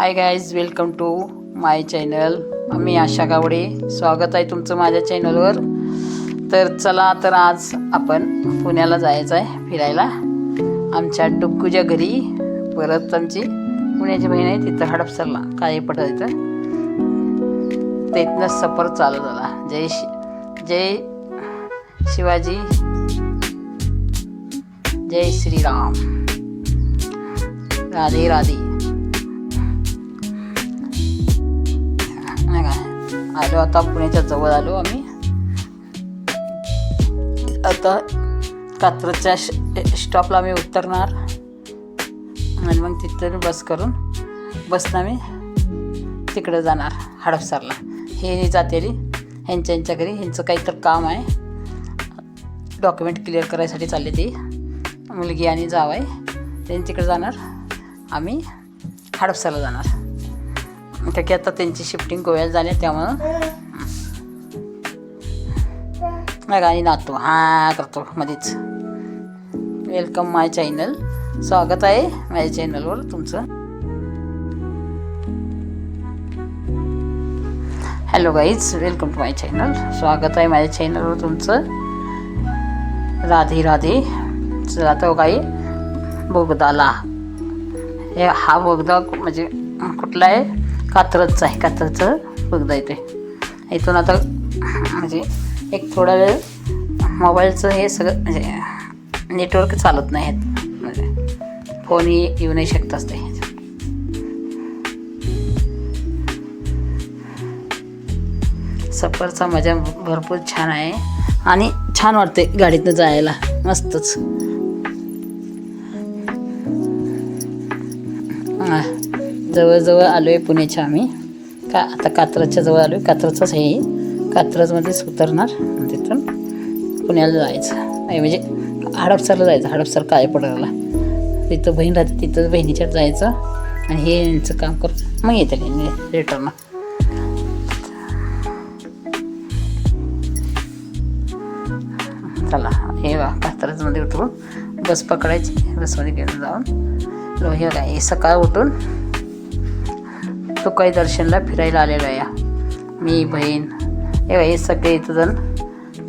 High guys, welcome to my channel. मी आशा गावडे, स्वागत आहे तुमचं माझ्या चॅनलवर. तर चला, तर आज आपण पुण्याला जायचं आहे फिरायला आमच्या डुग्गूच्या घरी. परत आमची पुण्याची बहीण आहे तिथं हडपसरला काय पडत तिथं, तर इथनं सफर चालू झाला. जय शिवाजी, जय श्रीराम, राधे राधे. आलो आता पुण्याच्या जवळ आलो आम्ही. आता कात्रजच्या स्टॉपला आम्ही उतरणार आणि मग तिथून बसनं आम्ही तिकडे जाणार हडपसरला. हे जातेली ह्यांच्या घरी, ह्यांचं काहीतरी काम आहे, डॉक्युमेंट क्लिअर करायसाठी चालले ती मुलगी आणि जाव आहे. त्यांनी तिकडे जाणार, आम्ही हडपसरला जाणार. कारण की आता त्यांची शिफ्टिंग गोव्याला झाली, त्यामुळं गाणी नाचतो करतो मध्येच. वेलकम माय चॅनल, स्वागत आहे माझ्या चॅनलवर तुमचं. Hello guys, welcome to my channel, स्वागत आहे माझ्या चॅनलवर तुमचं. राधे राधे. चला तो काही बोगदाला, हा बोगदा म्हणजे कुठला आहे? कात्रजचा आहे. कात्रजचं बोगदा येते इथून. आता म्हणजे एक थोडा वेळ मोबाईलचं हे सगळं म्हणजे नेटवर्क चालत नाही आहेत, म्हणजे फोनही येऊ नाही शकत असते. सफरचा मजा भरपूर छान आहे आणि छान वाटते गाडीतनं जायला, मस्तच. जवळजवळ आलो आहे पुण्याच्या आम्ही. आता कात्रजच्या जवळ आलो आहे. कात्रजचाच आहे, कात्रजमध्येच उतरणार, तिथून पुण्याला जायचं म्हणजे हडपसरला जायचं. हडपसर काय पडायला तिथं बहीण राहते, तिथं बहिणीच्यात जायचं आणि हे यांचं काम करून मग येते रिटर्न. चला, हे कात्रजमध्ये उतरून बस पकडायची, बसमध्ये घेऊन जाऊन हे काय सकाळ उठून तुकाई दर्शनला फिरायला आलेलो आहे. मी बहीण हे सगळे इथं जण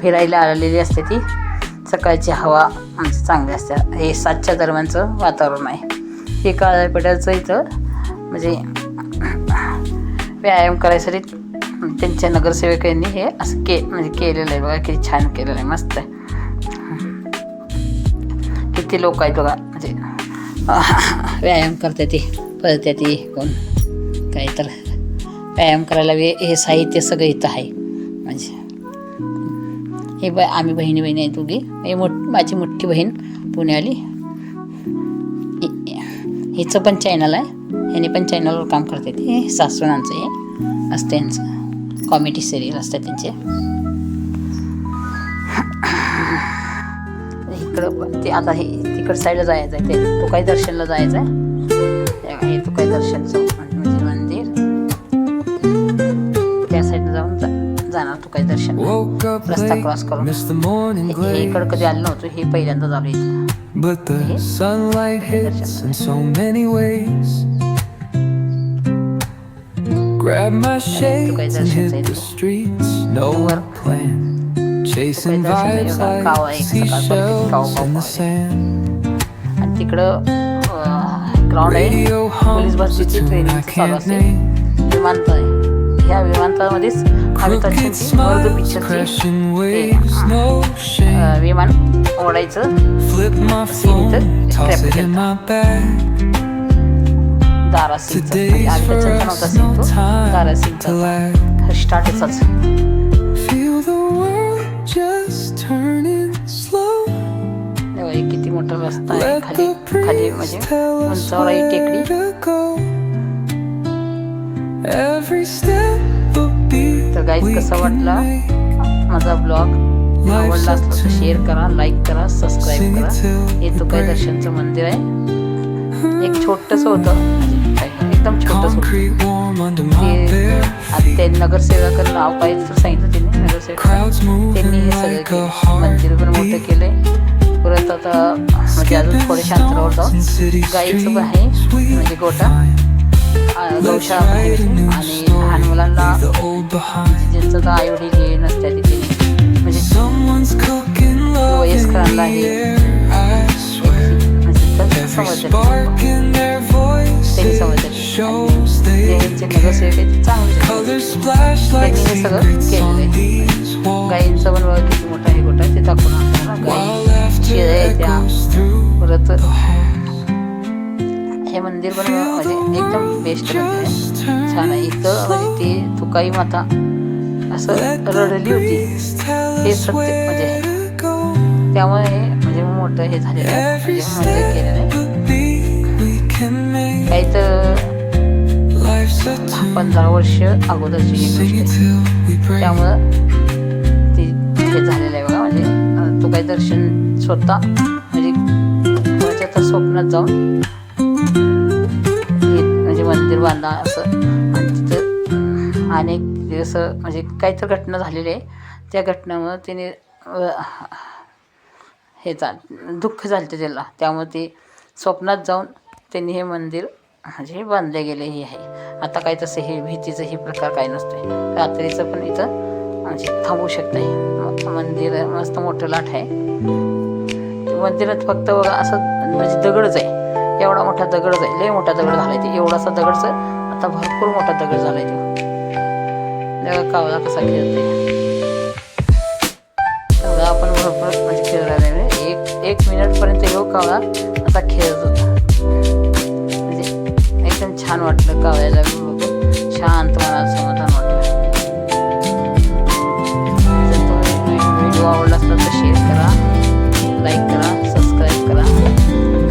फिरायला आलेली असते. ती सकाळची हवा आमची चांगली असते. हे 7च्या दरम्यानचं वातावरण आहे. हे काळ्यापेट्याचं इथं म्हणजे व्यायाम करायसाठी त्यांच्या नगरसेवकांनी हे असं म्हणजे केलेलं आहे. बघा किती छान केलेलं आहे, मस्त आहे. किती लोक आहेत बघा, म्हणजे व्यायाम करते ती, पळते ती, कोण काही तर व्यायाम करायला हे साहित्य सगळं इथं आहे. म्हणजे हे आम्ही बहिणी आहे दोघी. हे माझी मोठी बहीण पुण्याली, हिचं पण चॅनल आहे, ह्याने पण चॅनलवर काम करते. ते सासूनांचं हे असते, यांचं कॉमेडी सिरियल असते त्यांचे. इकडं ते आता हे तिकड साईडला जायचं आहे, ते तुकाई दर्शनला जायचं आहे. हे तुकाई दर्शनचं म्हणजे मंदिर, त्या साईडला जाऊन जाणार तुकाई दर्शन. रस्ता क्रॉस करून हे इकडं कधी आलं नव्हतं, हे पहिल्यांदा झालं इथं. But the sunlight hits in so many ways. Grab my shades and hit the streets. No plan. Chasing vibes like seashells in the sand. आणि तिकडं ग्राउंड आहे, पोलीस भरतीची ट्रेनिंग चालू असते. विमानतळ आहे, ह्या विमानतळामध्येच अमिताभ बच्चनची पिक्चरची विमान ओढायचं सीन इथं ट्रॅप केलं. दारासिंगचा अमिताभ बच्चनचा नव्हता सीन, तो दारासिंगचा स्टार्टचाच. किती मोठा रस्ता आहे, खाली खाली म्हणजे उंचावर आहे टेकडी. तर गाईज, कसा वाटला माझा ब्लॉग? आवडला असला तर शेअर करा, लाईक करा, सबस्क्राईब करा. हे तुकाई दर्शनचं मंदिर आहे. एक छोटंसं होतं, एकदम छोटंसं होतं. ते नगरसेवकांना नाव काय तर सांगितलं त्यांनी, नगरसेवक त्यांनी हे सगळं केलं. मंदिर पण मोठं केलं आहे. परत आता म्हणजे अजून थोडे शांतरावर जाऊन गाईचं पण आहे, म्हणजे गोटा गौशाळा आहे right, a new आणि लहान story, मुलांना leave the old behind. ज्यांचं तर आई वडील हे नसत्या तिथे म्हणजे Someone's cooking love in वयस्करांना the हे air, I swear. म्हणजे Every समजतं spark in their त्यांनी voices समजतं shows जे they ह्यांचे नगरसेवक आहेत ते चांगले colors splash like त्यांनी हे सगळं secrets केलेलं on आहे these walls. गायींचं पण बघा किती मोठा हे गोठा आहे ते दाखवून आपल्याला While गायी laughter शेळ्या आहेत त्या echoes through परत the halls. हे मंदिर पण म्हणजे एकदम बेस्ट मंदिर आहे छान आहे इथं म्हणजे ती तुकाई माता असं रडली होती हे सत्य म्हणजे आहे. त्यामुळे हे म्हणजे मोठं हे झालेलं आहे म्हणजे मंदिर केलेलं आहे काही तर 15 वर्ष अगोदरची ही गोष्ट आहे त्यामुळं ती हे झालेलं आहे बघा म्हणजे तुकाई दर्शन स्वतः म्हणजे कोणाच्या तर स्वप्नात जाऊन म्हणजे मंदिर बांधा असं आणि तिथं अनेक दिवस म्हणजे काहीतरी घटना झालेली आहे त्या घटनेमुळं तिने हे दुःख झालं त्याला त्यामुळे ते स्वप्नात जाऊन त्यांनी हे मंदिर म्हणजे बांधले गेले हे आहे आता काही तसं हे भीतीचं हे प्रकार काही नसतं रात्रीचं पण इथं म्हणजे थांबू शकतं मंदिर मस्त मोठं लाट आहे मंदिरात फक्त बघा असं म्हणजे दगडच आहे एवढा मोठा दगडच आहे लय मोठा दगड झाला आहे ते एवढासा दगडच आता भरपूर मोठा दगड झाला आहे तो कावळा कसा खेळतोय कावळा आपण भरपूर म्हणजे खेळ राहिलेला एक मिनिटपर्यंत येऊ कावळा असा खेळत होता म्हणजे एकदम छान वाटलं कावळ्याला बघून शांत मनाला समाधान वाटलं जर तुम्ही व्हिडिओ आवडला असला तर शेअर करा लाईक करा सबस्क्राईब करा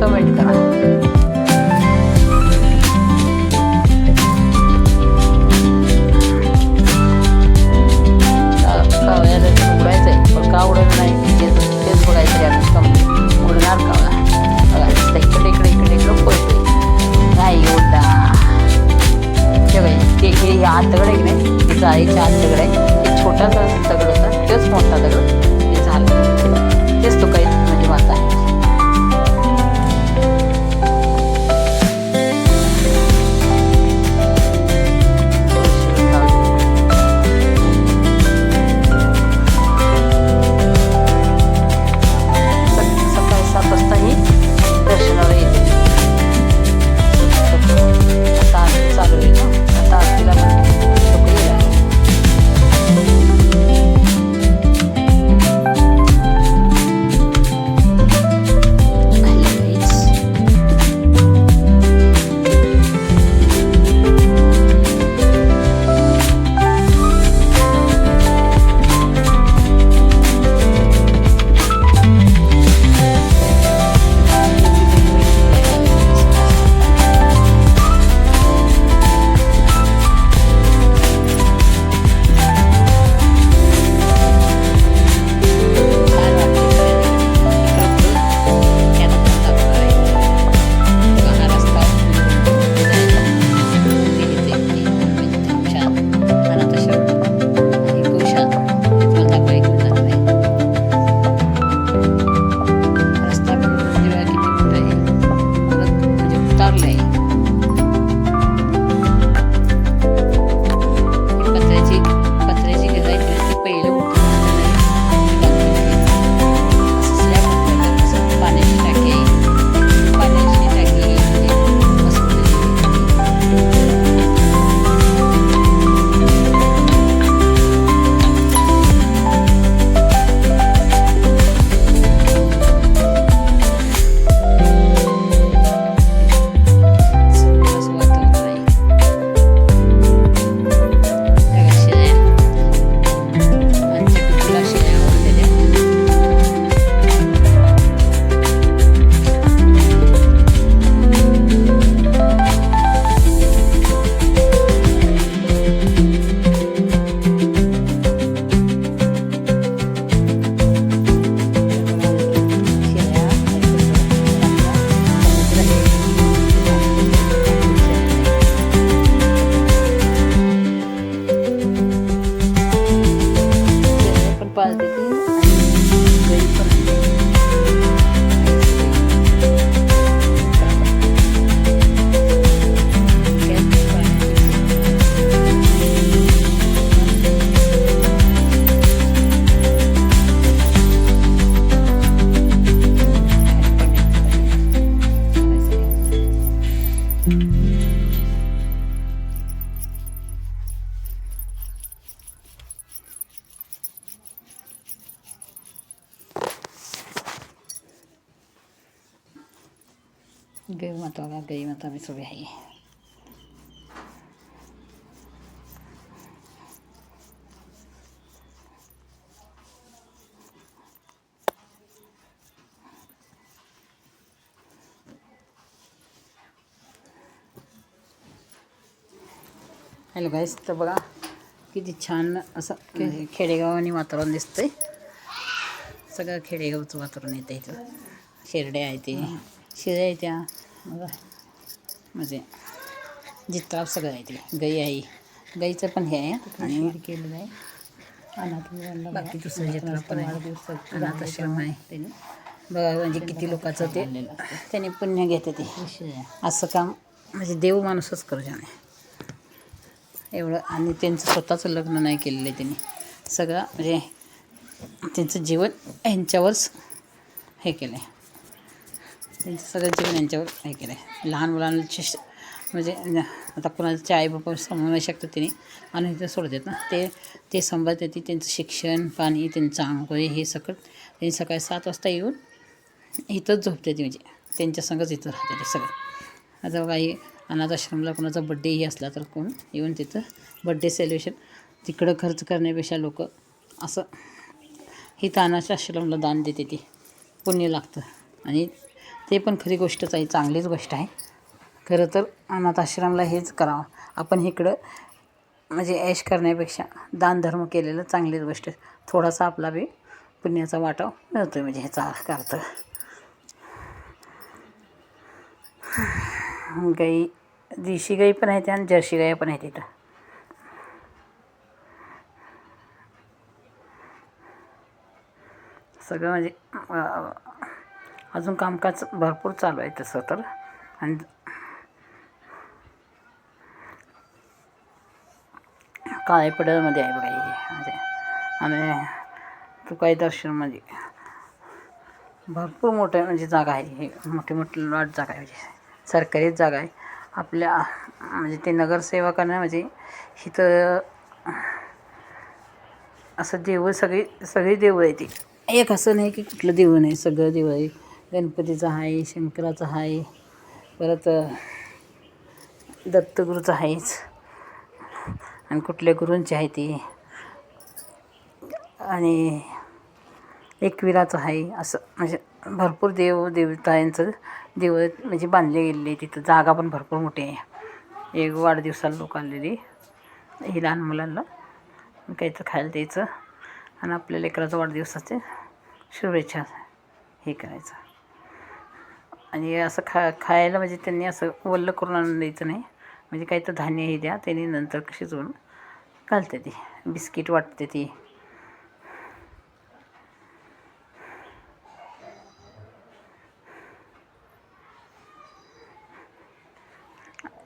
कमेंट करा कावळ्याला उडायचं आहे पण का उडवलं नाही तेच बघायचं आहे उडणार कावळा बघा इकडे इकडे इकडे इकडे पळतोय नाही उडला ते हे आत दगड आहे की नाही ते जाळीच्या आत दगड आहे ते छोटासा दगड होता तेच मोठा दगड ते झालं तेच तो काही म्हणजे माता आहे सकाळी 7 वाजता ही दर्शनाला येते आता आरती चालू आहे ना आता आरतीला पण लोक येणार गाई माता मी उभी आहे. हॅलो गाईस, तर बघा किती छान असं खेडेगावानी वातावरण दिसतंय. सगळं खेडेगावचं वातावरण येतं इथं. शेरड्या आहे ते, शिऱ्या आहे त्या बघा, म्हणजे जित्राव सगळं आहे ते. गाई आहे, गाईचं पण हे आहे आणि केलेलं आहे. बाकी दुसरं जित्राव पण आहे, अनाथ आश्रम आहे त्यांनी बघा. म्हणजे किती लोकांचं ते त्यांनी पुण्य घेते ते. असं काम म्हणजे देव माणूसच करू जाणे एवढं. आणि त्यांचं स्वतःचं लग्न नाही केलेलं आहे त्यांनी. सगळं म्हणजे त्यांचं जीवन यांच्यावरच हे केलं आहे. त्यांचं सगळं जीवन यांच्यावर हे केलं आहे. लहान मुलांचे म्हणजे आता कोणाचे आई बाबा सांभाळू नाही शकतात त्यांनी आणि इथं सोडतात ना, ते सांभाळतात. ती त्यांचं शिक्षण पाणी, त्यांचं आंघोळी हे सगळं त्यांनी सकाळी 7 वाजता येऊन इथंच झोपते. ती म्हणजे त्यांच्या संगच इथं राहते ते सगळं. आता काही अनाथ आश्रमला कोणाचा बड्डेही असला तर कोण येऊन तिथं बड्डे सेलिब्रेशन तिकडं खर्च करण्यापेक्षा लोक असं इथं अनाथ आश्रमला दान देते. ती पुण्य लागतं आणि ते पण खरी गोष्टच आहे, चांगलीच गोष्ट आहे. खरं तर अनाथ आश्रमला हेच करावं. आपण इकडं म्हणजे ऐश करण्यापेक्षा दानधर्म केलेलं चांगलीच गोष्ट. थोडासा आपला बी पुण्याचा वाटा मिळतो म्हणजे ह्याचा अर्थ. गाई, देशी गाई पण आहेत आणि जर्सी गाई पण आहेत इथं. सगळं म्हणजे अजून कामकाज भरपूर चालू आहे तसं तर. आणि काळेपडळमध्ये आहे बघा हे म्हणजे. आणि तुकाई दर्शनमध्ये भरपूर मोठं म्हणजे जागा आहे. हे मोठी मोठी लॉट जागा आहे म्हणजे सरकारीच जागा आहे. आपल्या म्हणजे ते नगरसेवकांना म्हणजे इथं असं देवं सगळी देवं आहे ती. एक असं नाही की कुठलं देव नाही, सगळं देव आहे. गणपतीचं आहे, शंकराचं आहे, परत दत्तगुरूचं आहेच आणि कुठल्या गुरूंची आहे ती, आणि एकविराचं आहे. असं म्हणजे भरपूर देवतांचं देव म्हणजे बांधले गेलेले आहे. तिथं जागा पण भरपूर मोठी आहे. एक वाढदिवसाला लोक आलेली ही लहान मुलांना काहीचं खायला द्यायचं आणि आपल्या लेकराचं वाढदिवसाचे शुभेच्छा हे करायचं. आणि असं खायला म्हणजे त्यांनी असं वल्लं करून आणून द्यायचं नाही. म्हणजे काही तर धान्य हे द्या, त्यांनी नंतर शिजवून घालते. ती बिस्किट वाटते ती.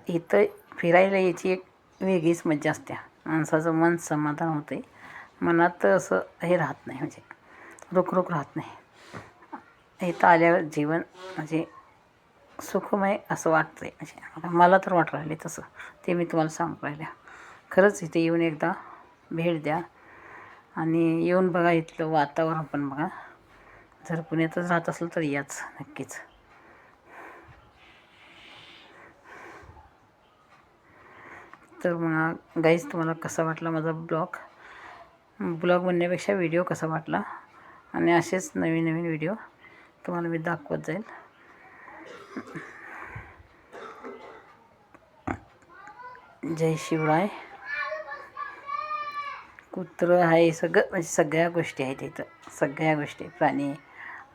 इथं फिरायला यायची एक वेगळीच मजा असते. माणसाचं मन समाधान होतं आहे. मनात असं हे राहत नाही म्हणजे रुखरुख राहत नाही. इथं आल्यावर जीवन म्हणजे सुखमय असं वाटतं आहे. म्हणजे मला तर वाटू राहिले तसं, ते मी तुम्हाला सांगू राहिल्या. खरंच इथे येऊन एकदा भेट द्या आणि येऊन बघा इथलं वातावरण पण बघा. जर पुण्यातच राहत असेल तर याच नक्कीच. तर मग गाईज, तुम्हाला कसा वाटला माझा ब्लॉग म्हणण्यापेक्षा व्हिडिओ कसा वाटला, आणि असेच नवीन नवीन व्हिडिओ तुम्हाला मी दाखवत जाईल. जय शिवराय. कुत्रं आहे, सगळं म्हणजे सगळ्या गोष्टी आहेत इथं. सगळ्या गोष्टी प्राणी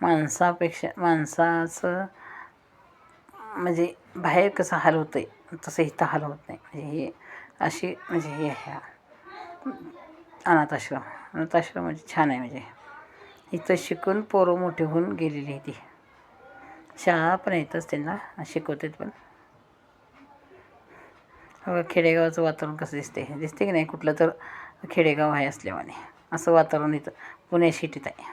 माणसाचं म्हणजे बाहेर कसं हाल होतं आहे तसं इथं हाल होत नाही. म्हणजे हे अशी म्हणजे हे ह्या अनाथ आश्रम म्हणजे छान आहे. म्हणजे इथं शिकून पोरं मोठी होऊन गेलेली आहे ती. शाळा पण येतच त्यांना शिकवतात पण. खेडेगावाचं वातावरण कसं दिसते की नाही, कुठलं तर खेडेगाव आहे असल्यावाने असं वातावरण इथं पुणे सिटीत आहे.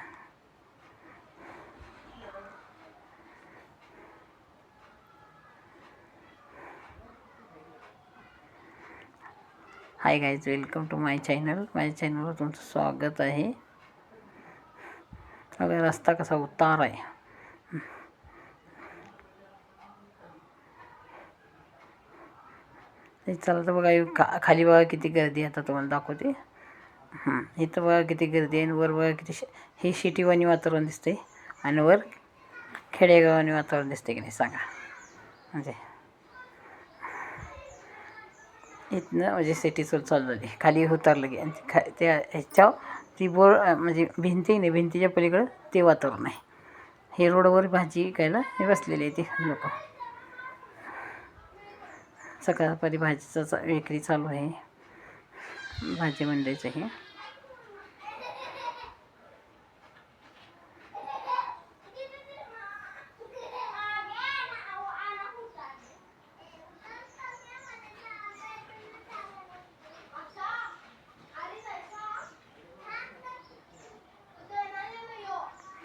Hi guys, welcome to my channel. माझ्या चॅनलवर तुमचं स्वागत आहे. अगं रस्ता कसा उतार आहे. चला तर बघा खाली बघा किती गर्दी आहे. आता तुम्हाला दाखवते. इथं बघा किती गर्दी आहे. वर बघा किती हे सिटीवाणी वातावरण दिसते आणि वर खेडेगावानी वातावरण दिसते की नाही सांगा. म्हणजे इथनं म्हणजे सिटीचं चालू झाली. खाली उतरलं की आणि त्या ह्याच्यावर ती म्हणजे भिंती नाही, भिंतीच्या पलीकडं ते वातावरण आहे. हे रोडवर भाजी विकायला हे बसलेले आहे ते लोक. सकाळपारी भाजीचा विक्री चालू आहे. भाजी मंडईचं हे.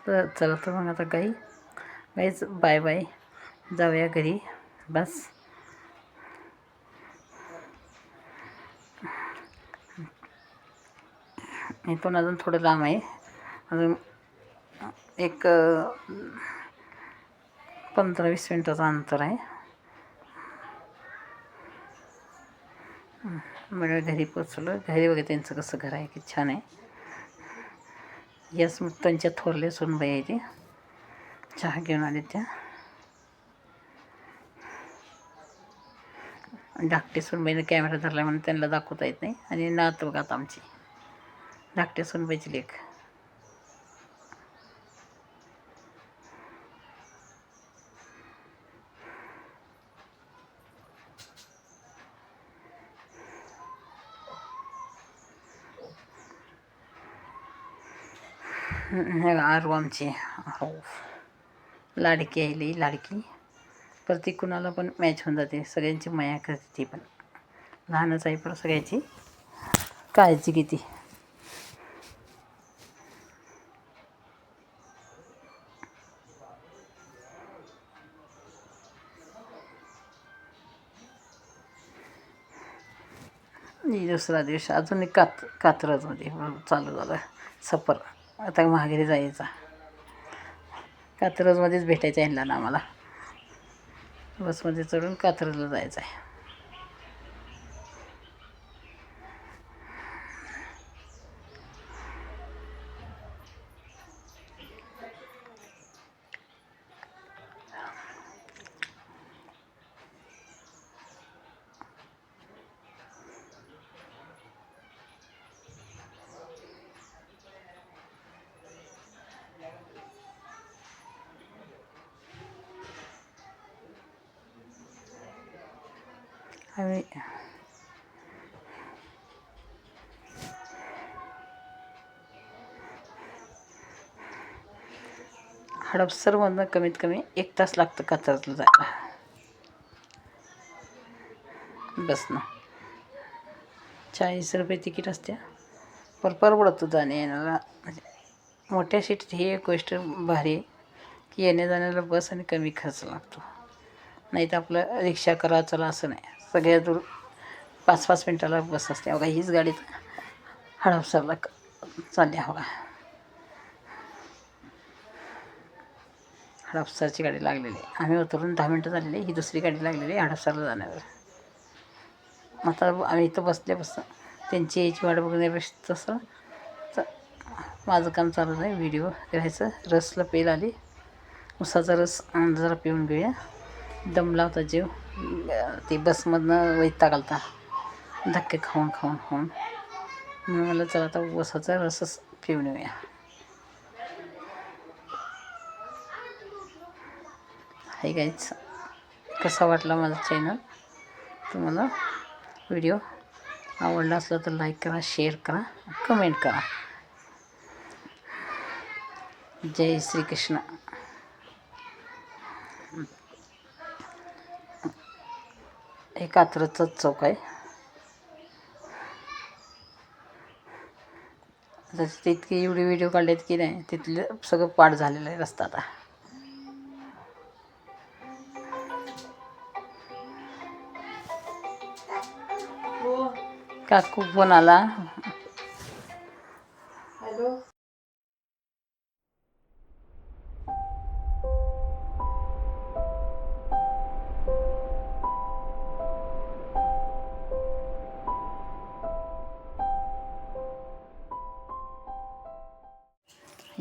तर चला तर मग आता गाईच बाय बाय, जाऊया घरी बस. इथून अजून थोडं लांब आहे. अजून एक 15-20 मिनटाचं अंतर आहे. म्हणजे घरी पोचलो. घरी बघा त्यांचं कसं घर आहे, किती छान आहे. यस त्यांच्या थोरल्या सूनबाई आहे ते. चहा घेऊन आले त्या. धाकटे सूनबाईनं कॅमेरा धरला म्हणून त्यांना दाखवता येत नाही. आणि नात बघा आता आमची धाकटे सूनबाईची लेक. आरू आमची हो लाडकी आहे, लई लाडकी. पर ती कुणाला पण मॅच होऊन जाते. सगळ्यांची माया करते ती पण. लहानच आहे पण सगळ्याची काळजी घेते. दुसरा दिवस अजून एक कात्रजमध्ये चालू झालं सफर. आता माघारी जायचा. कात्रजमध्येच भेटायचं आहे यांना आम्हाला. बसमध्ये चढून कात्रजला जायचं आहे. आम्ही हडपसरमधनं कमीत कमी 1 तास लागतं कात्रजला जायला बसनं. 40 रुपये तिकीट असते. पर परवडतं जाणे येण्याला. म्हणजे मोठ्या सिटीत ही एक गोष्ट भारी आहे की येण्या जाण्याला बस आणि कमी खर्च लागतो. नाही तर आपलं रिक्षा करा चला असं नाही. सगळ्या दूर 5-5 मिनटाला बस असते. बघा हीच गाडी हडपसरला चालली आहे. बघा हडपसरची गाडी लागलेली आहे. आम्ही उतरून 10 मिनटं झालेली. ही दुसरी गाडी लागलेली आहे हडपसरला जाण्यावर. आता आम्ही इथं बसल्यापासून त्यांची यायची वाट बघण्यापेक्षा तसं माझं काम चालू आहे. व्हिडिओ करायचं. रसला पेल आली. उसाचा रस जरा पिऊन घेऊया. दमला होता जीव. ते बसमधनं वैताग आलता धक्के खाऊन म्हणून मला चला आता उसाचा रसच पिऊन येऊया. हाय गाईज, कसा वाटला माझा चॅनल तुम्हाला? व्हिडिओ आवडला असला तर लाईक करा, शेअर करा, कमेंट करा. जय श्रीकृष्ण. हे कात्रजचाच चौक आहे. तिथे इतके एवढे व्हिडिओ काढलेत की नाही, तिथलं सगळं पाठ झालेलं आहे रस्ता आता. काकू फोन आला. हॅलो.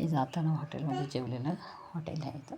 आम्ही जाताना हॉटेलमध्ये जेवलेलं हॉटेल आहे इथं.